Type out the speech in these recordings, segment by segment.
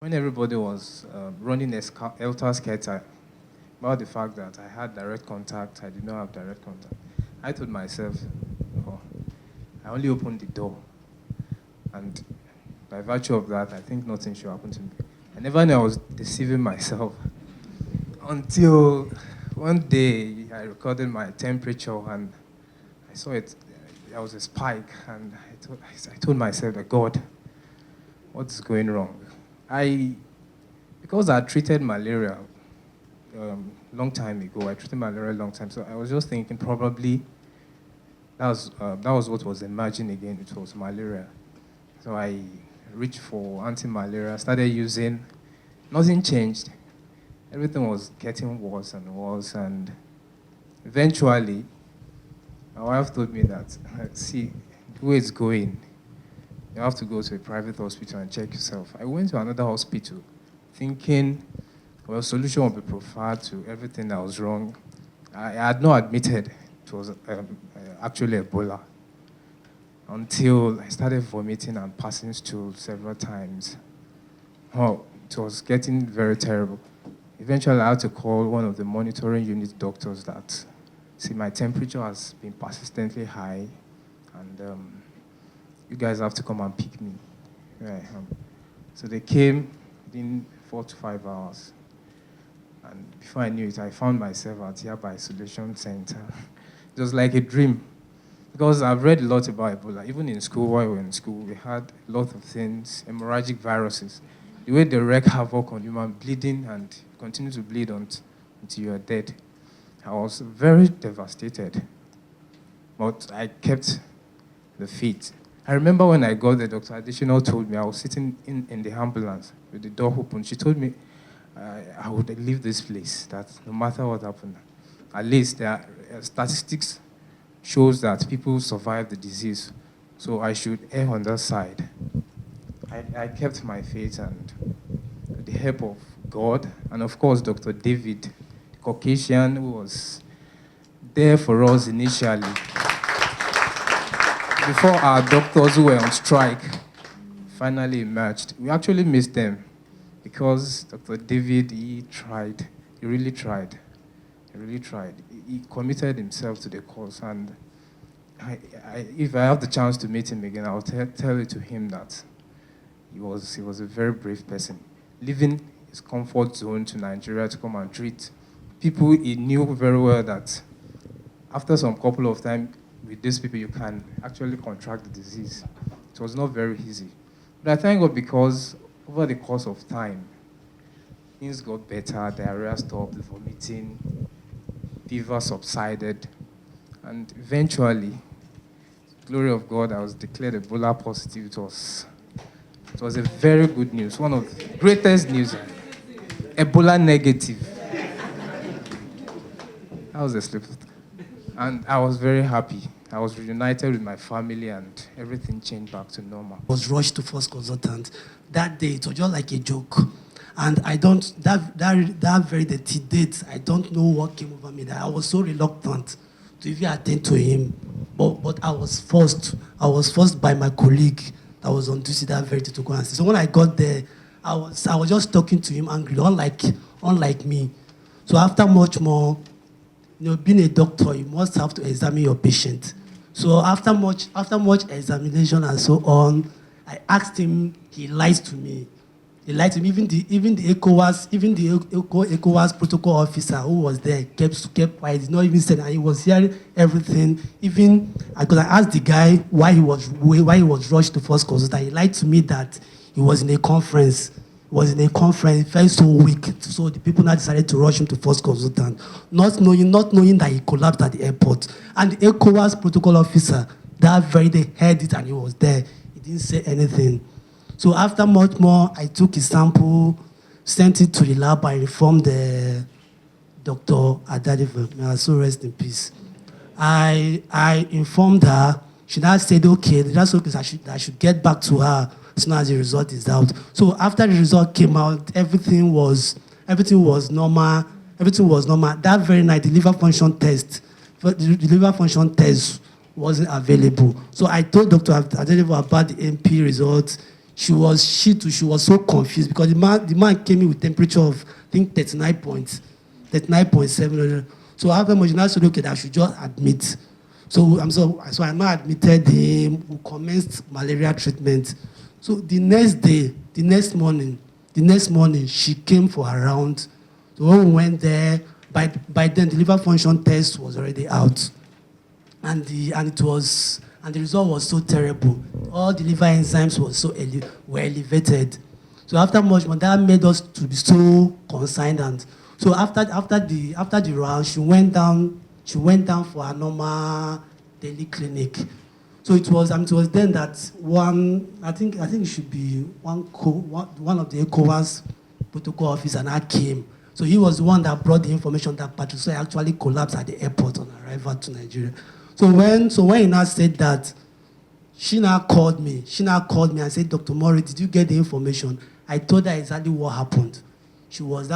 when everybody was running helter-skelter about the fact that I had direct contact, I did not have direct contact, I told myself, oh, I only opened the door. And by virtue of that, I think nothing should happen to me. I never knew I was deceiving myself until one day I recorded my temperature and I saw it. There was a spike, and I told myself that, God, what's going wrong? Because I treated malaria long time ago, I treated malaria a long time, so I was just thinking probably that was what was emerging again. It was malaria. So I reached for anti-malaria, started using, nothing changed. Everything was getting worse and worse, and eventually, my wife told me that, see, the way it's going, you have to go to a private hospital and check yourself. I went to another hospital thinking, well, solution would be preferred to everything that was wrong. I had not admitted it was actually Ebola until I started vomiting and passing stool several times. Oh, it was getting very terrible. Eventually, I had to call one of the monitoring unit doctors that, see, my temperature has been persistently high, and you guys have to come and pick me. Yeah, so they came within 4 to 5 hours. And before I knew it, I found myself at Yaba Isolation Center. It was like a dream. Because I've read a lot about Ebola. Even in school, while we were in school, we had a lot of things, hemorrhagic viruses. The way they wreak havoc on human bleeding and continue to bleed until you're dead. I was very devastated. But I kept the faith. I remember when I got there, Dr. Additional told me, I was sitting in the ambulance with the door open. She told me I would leave this place, that no matter what happened, at least there are statistics shows that people survive the disease. So I should err on that side. I kept my faith, and with the help of God, and of course Dr. David, the Caucasian, who was there for us initially. Before our doctors who were on strike finally emerged. We actually missed them because Dr. David, he tried. He really tried. He really tried. He committed himself to the cause, and if I have the chance to meet him again, I'll tell it to him that he was a very brave person, leaving his comfort zone to Nigeria to come and treat people. He knew very well that after some couple of time with these people, you can actually contract the disease. It was not very easy. But I thank God because over the course of time, things got better, diarrhea stopped, vomiting, fever subsided, and eventually, glory of God, I was declared Ebola positive. It was a very good news, one of the greatest news. Ebola negative. That was a slip. And I was very happy. I was reunited with my family, and everything changed back to normal. I was rushed to first consultant. That day, it was just like a joke. And I don't, that very date, I don't know what came over me, that I was so reluctant to even attend to him. But I was forced by my colleague that was on duty that very day to go and see. So when I got there, I was just talking to him angrily, unlike me. So after much more, being a doctor, you must have to examine your patient. So after much examination and so on, I asked him. He lied to me. He lied to me. Even the ECOWAS protocol officer who was there kept quiet. He did not even say that. He was hearing everything. Even because I asked the guy why he was rushed to first consultant. He lied to me that he was in a conference. He felt so weak. So the people now decided to rush him to first consultant, not knowing that he collapsed at the airport. And the ECOWAS protocol officer, that very day, heard it and he was there. He didn't say anything. So after much more, I took his sample, sent it to the lab. I informed the Dr. Adadiva, may her soul rest in peace. I informed her. She now said, okay, that's okay, I should get back to her as soon as the result is out. So after the result came out, everything was normal. That very night, the liver function test wasn't available. So I told Dr. Adedivo about the MP results. she was so confused because the man came in with temperature of I think 39.7. So after much now said okay, that I should just admit. So I now admitted him. We commenced malaria treatment. So the next morning, she came for a round. So when we went there, by then the liver function test was already out, and the result was so terrible. All the liver enzymes were elevated. So after much more, that made us to be so concerned. And so after the round, she went down for a normal daily clinic. So it was then that I think it should be one of the ECOWAS protocol officer now came. So he was the one that brought the information that Patricia actually collapsed at the airport on arrival to Nigeria. So when he now said that, she now called me and said, Dr. Mori, did you get the information? I told her exactly what happened. That was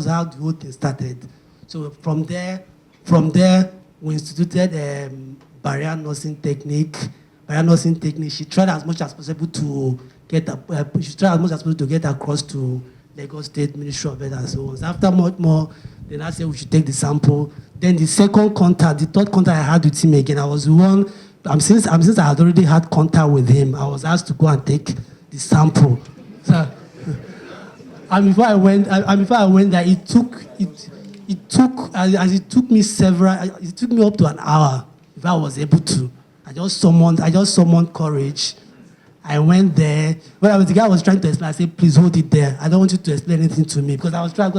how the whole thing started. So from there, we instituted barrier nursing technique. She tried as much as possible to get across to Lagos State Ministry of Health and so on. So after much more, then I said we should take the sample. Then the third contact I had with him again, I was the one. Since I had already had contact with him, I was asked to go and take the sample. So, and before I went there, it took me up to an hour if I was able to. I just summoned courage. I went there. When the guy was trying to explain, I said, please hold it there. I don't want you to explain anything to me because I was trying.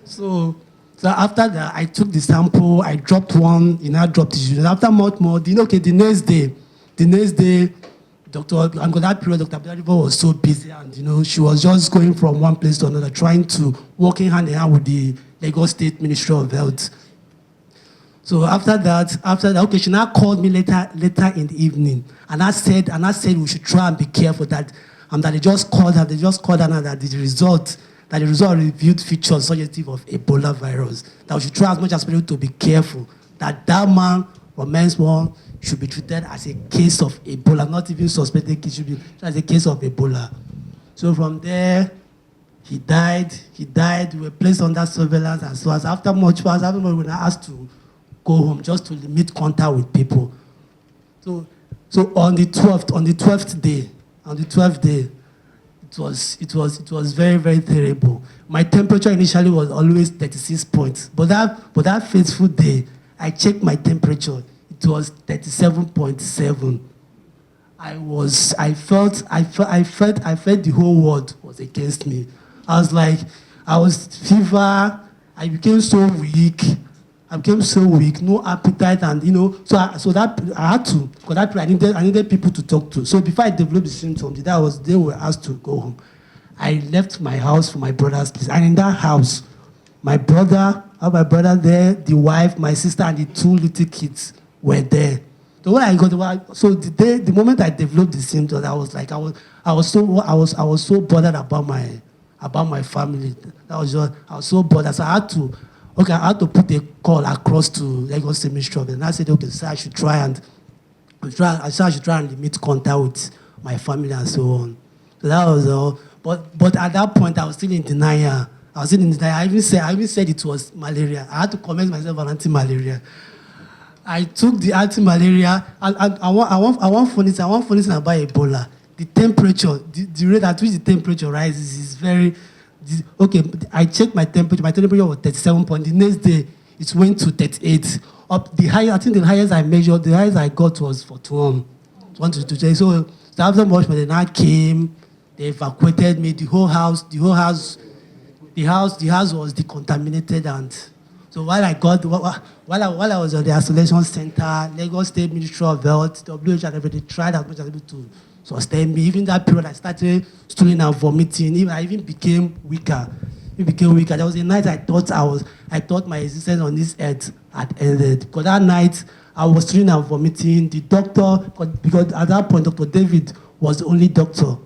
So after that, I took the sample. I dropped one. I dropped it. After much more, the next day, Dr. Babatunde was so busy, and she was just going from one place to another, trying to working hand in hand with the Lagos State Ministry of Health. So after that, okay, she now called me later in the evening, and I said we should try and be careful that they just called her now that the result revealed features suggestive of Ebola virus. That we should try as much as possible to be careful that man from Mensmore should be treated as a case of Ebola, not even suspected case, should be treated as a case of Ebola. So from there, he died. We were placed under surveillance, and so as after much, we were asked to go home just to limit contact with people. So on the 12th day, it was very, very terrible. My temperature initially was always 36 points, but that fateful day, I checked my temperature. It was 37.7. I felt the whole world was against me. I was fever. I became so weak, no appetite, and so that I had to, because that I needed people to talk to. So before I developed the symptoms, they were asked to go home. I left my house for my brother's place, and in that house, my brother there, the wife, my sister, and the two little kids were there. So when I got the moment I developed the symptoms, I was so bothered about my family. I was so bothered. So I had to put a call across to Lagos State Ministry of Health. And I said, okay, so I should try and limit contact with my family and so on. So that was all. But at that point, I was still in denial. I even said it was malaria. I had to commence myself on anti-malaria. I took the anti-malaria. I want funny thing about Ebola. The temperature, the rate at which the temperature rises is very. Okay, I checked my temperature. My temperature was 37 points. The next day, it went to 38. I think the highest I measured, the highest I got was 41. So after much, they now came. They evacuated me. The house was decontaminated, and so while I was at the isolation center, Lagos State Ministry of Health, WHO, and everything tried as much as able to sustain me. Even that period, I started stooling and vomiting. I even became weaker. There was a night I thought my existence on this earth had ended. Because that night, I was stooling and vomiting. The doctor, because at that point, Dr. David was the only doctor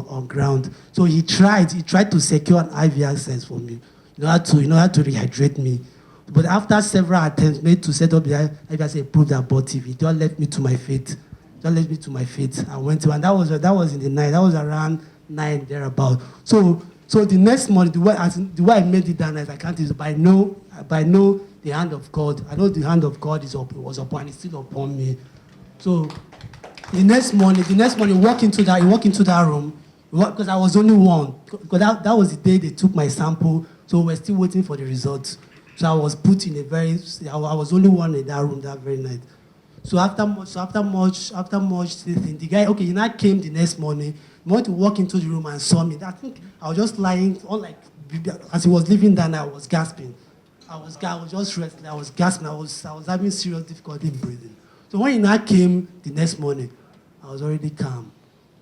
on ground. So he tried to secure an IV access for me in order to rehydrate me. But after several attempts made to set up the IBS approved abortive, it just left me to my fate. Just left me to my fate. I went to, and that was in the night. That was around 9 thereabout. So the next morning, the way I made it that night, I can't use it. But I know the hand of God. I know the hand of God was upon, it's still upon me. So the next morning, walk into that room, because I was only one. Because that was the day they took my sample, so we're still waiting for the results. So I was put in I was only one in that room that very night. So after much thing, the guy, okay, he now came the next morning. He wanted to walk into the room and saw me. I think I was just lying, as he was leaving that night, I was gasping. I was just restless. I was gasping. I was having serious difficulty in breathing. So when he now came the next morning, I was already calm.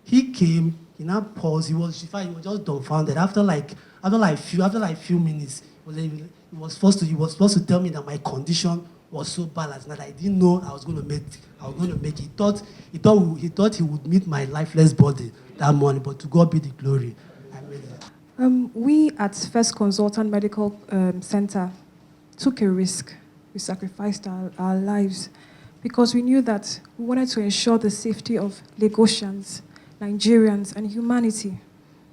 He came, he now paused. He was just dumbfounded. After few minutes, he was supposed to tell me that my condition was so bad that I didn't know I was going to make it. He thought he would meet my lifeless body that morning, but to God be the glory. I made it. We at First Consultant Medical Center took a risk. We sacrificed our lives because we knew that we wanted to ensure the safety of Lagosians, Nigerians, and humanity,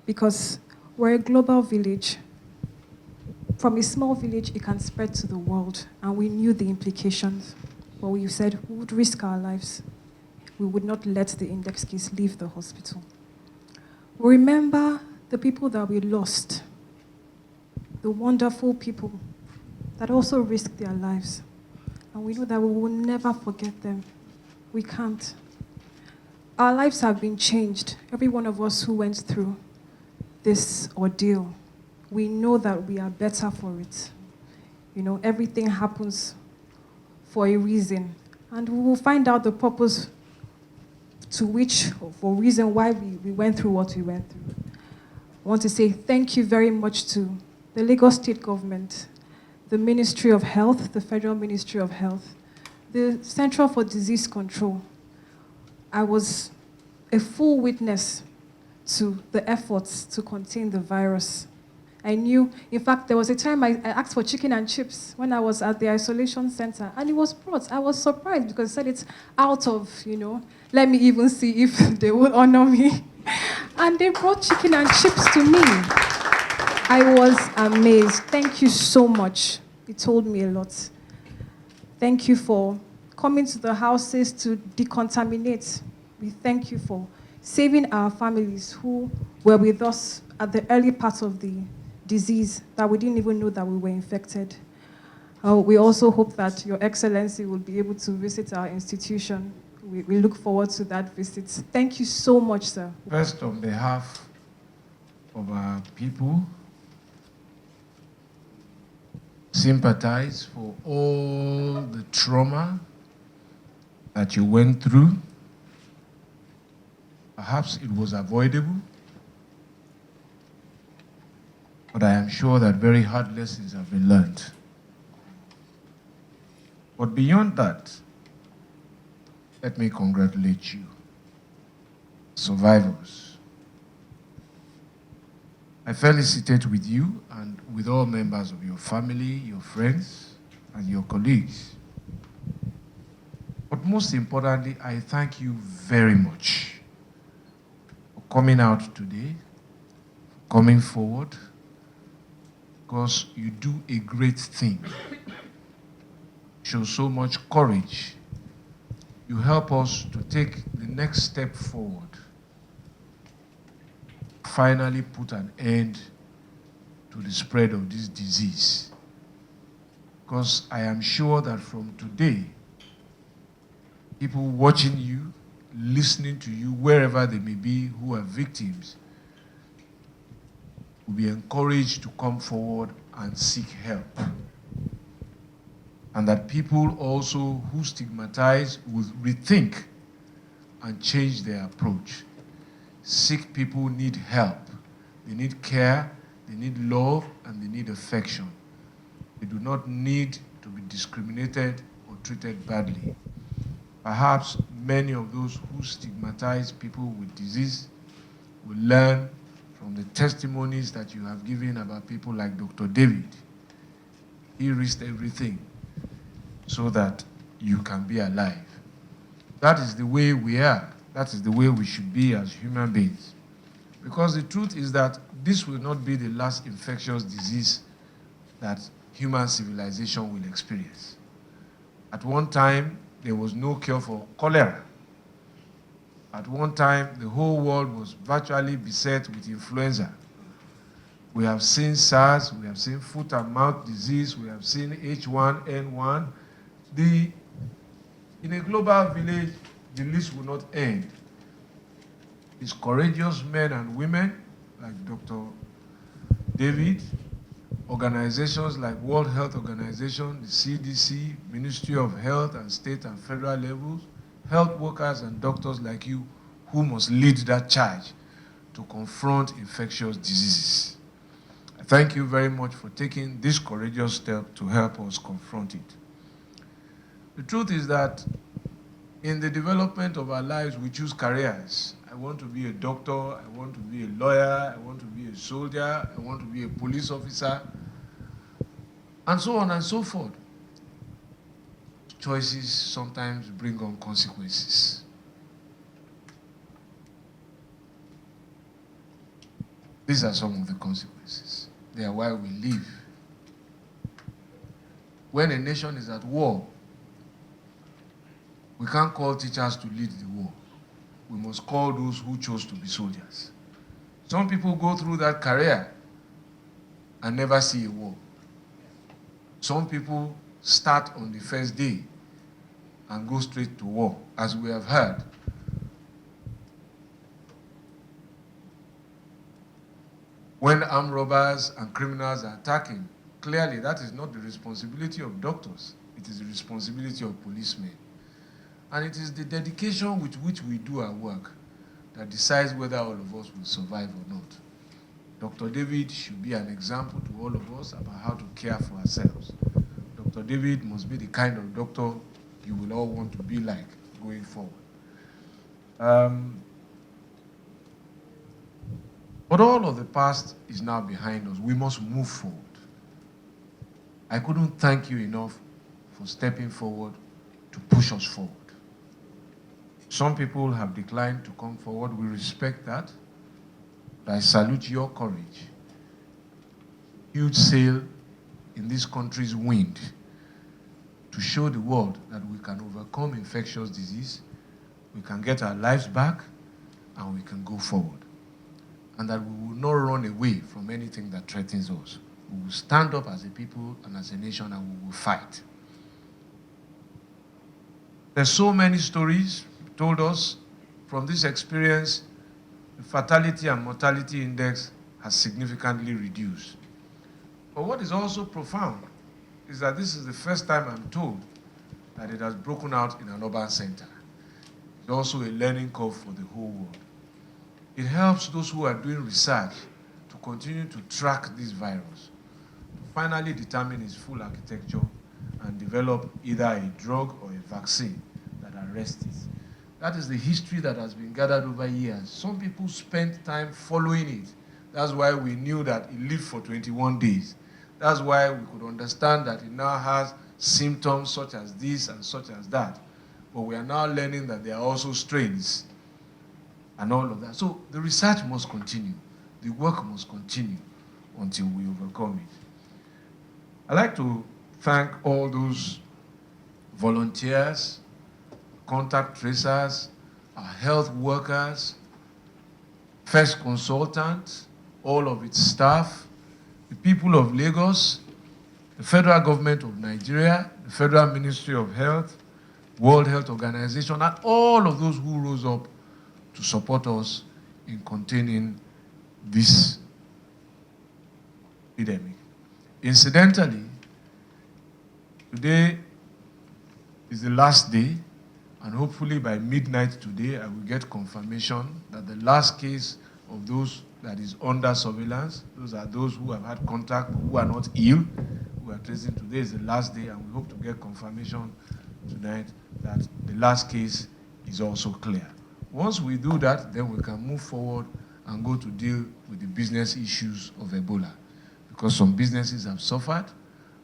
because we're a global village. From a small village, it can spread to the world, and we knew the implications. But we said we would risk our lives. We would not let the index case leave the hospital. We remember the people that we lost, the wonderful people that also risked their lives. And we know that we will never forget them. We can't. Our lives have been changed. Every one of us who went through this ordeal, we know that we are better for it. You know, everything happens for a reason. And we will find out the purpose for reason why we went through what we went through. I want to say thank you very much to the Lagos State Government, the Ministry of Health, the Federal Ministry of Health, the Central for Disease Control. I was a full witness to the efforts to contain the virus. I knew, in fact, there was a time I asked for chicken and chips when I was at the isolation center, and it was brought. I was surprised because I said it's out of, let me even see if they will honor me. And they brought chicken and chips to me. I was amazed. Thank you so much. It told me a lot. Thank you for coming to the houses to decontaminate. We thank you for saving our families who were with us at the early part of the disease that we didn't even know that we were infected. We also hope that Your Excellency will be able to visit our institution. We look forward to that visit. Thank you so much, sir. First, on behalf of our people, sympathize for all the trauma that you went through. Perhaps it was avoidable, but I am sure that very hard lessons have been learned. But beyond that, let me congratulate you, survivors. I felicitate with you and with all members of your family, your friends, and your colleagues. But most importantly, I thank you very much for coming out today, for coming forward, because you do a great thing. Show so much courage. You help us to take the next step forward. Finally put an end to the spread of this disease. Because I am sure that from today, people watching you, listening to you, wherever they may be, who are victims, will be encouraged to come forward and seek help. And that people also who stigmatize will rethink and change their approach. Sick people need help. They need care, they need love, and they need affection. They do not need to be discriminated or treated badly. Perhaps many of those who stigmatize people with disease will learn from the testimonies that you have given about people like Dr. David. He risked everything so that you can be alive. That is the way we are. That is the way we should be as human beings. Because the truth is that this will not be the last infectious disease that human civilization will experience. At one time, there was no cure for cholera. At one time, the whole world was virtually beset with influenza. We have seen SARS, we have seen foot and mouth disease, we have seen H1N1. In a global village, the list will not end. It's courageous men and women like Dr. David, organizations like World Health Organization, the CDC, Ministry of Health and state and federal levels, health workers and doctors like you who must lead that charge to confront infectious diseases. I thank you very much for taking this courageous step to help us confront it. The truth is that in the development of our lives, we choose careers. I want to be a doctor, I want to be a lawyer, I want to be a soldier, I want to be a police officer, and so on and so forth. Choices sometimes bring on consequences. These are some of the consequences. They are why we live. When a nation is at war, we can't call teachers to lead the war. We must call those who chose to be soldiers. Some people go through that career and never see a war. Some people start on the first day and go straight to war, as we have heard. When armed robbers and criminals are attacking, clearly that is not the responsibility of doctors. It is the responsibility of policemen. And it is the dedication with which we do our work that decides whether all of us will survive or not. Dr. David should be an example to all of us about how to care for ourselves. Dr. David must be the kind of doctor you will all want to be like going forward. But all of the past is now behind us. We must move forward. I couldn't thank you enough for stepping forward to push us forward. Some people have declined to come forward. We respect that. But I salute your courage. Huge sail in this country's wind to show the world that we can overcome infectious disease, we can get our lives back, and we can go forward. And that we will not run away from anything that threatens us. We will stand up as a people and as a nation, and we will fight. There's so many stories told us from this experience. The fatality and mortality index has significantly reduced. But what is also profound is that this is the first time I'm told that it has broken out in an urban center. It's also a learning curve for the whole world. It helps those who are doing research to continue to track this virus, to finally determine its full architecture and develop either a drug or a vaccine that arrests it. That is the history that has been gathered over years. Some people spent time following it. That's why we knew that it lived for 21 days. That's why we could understand that it now has symptoms such as this and such as that. But we are now learning that there are also strains and all of that. So the research must continue. The work must continue until we overcome it. I'd like to thank all those volunteers, contact tracers, our health workers, first consultants, all of its staff, the people of Lagos, the federal government of Nigeria, the Federal Ministry of Health, World Health Organization, and all of those who rose up to support us in containing this epidemic. Incidentally, today is the last day, and hopefully by midnight today, I will get confirmation that the last case of those that is under surveillance, those are those who have had contact, who are not ill, who are tracing. Today is the last day, and we hope to get confirmation tonight that the last case is also clear. Once we do that, then we can move forward and go to deal with the business issues of Ebola. Because some businesses have suffered,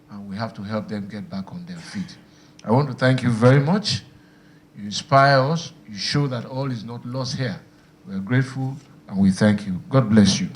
and we have to help them get back on their feet. I want to thank you very much. You inspire us. You show that all is not lost here. We are grateful, and we thank you. God bless you.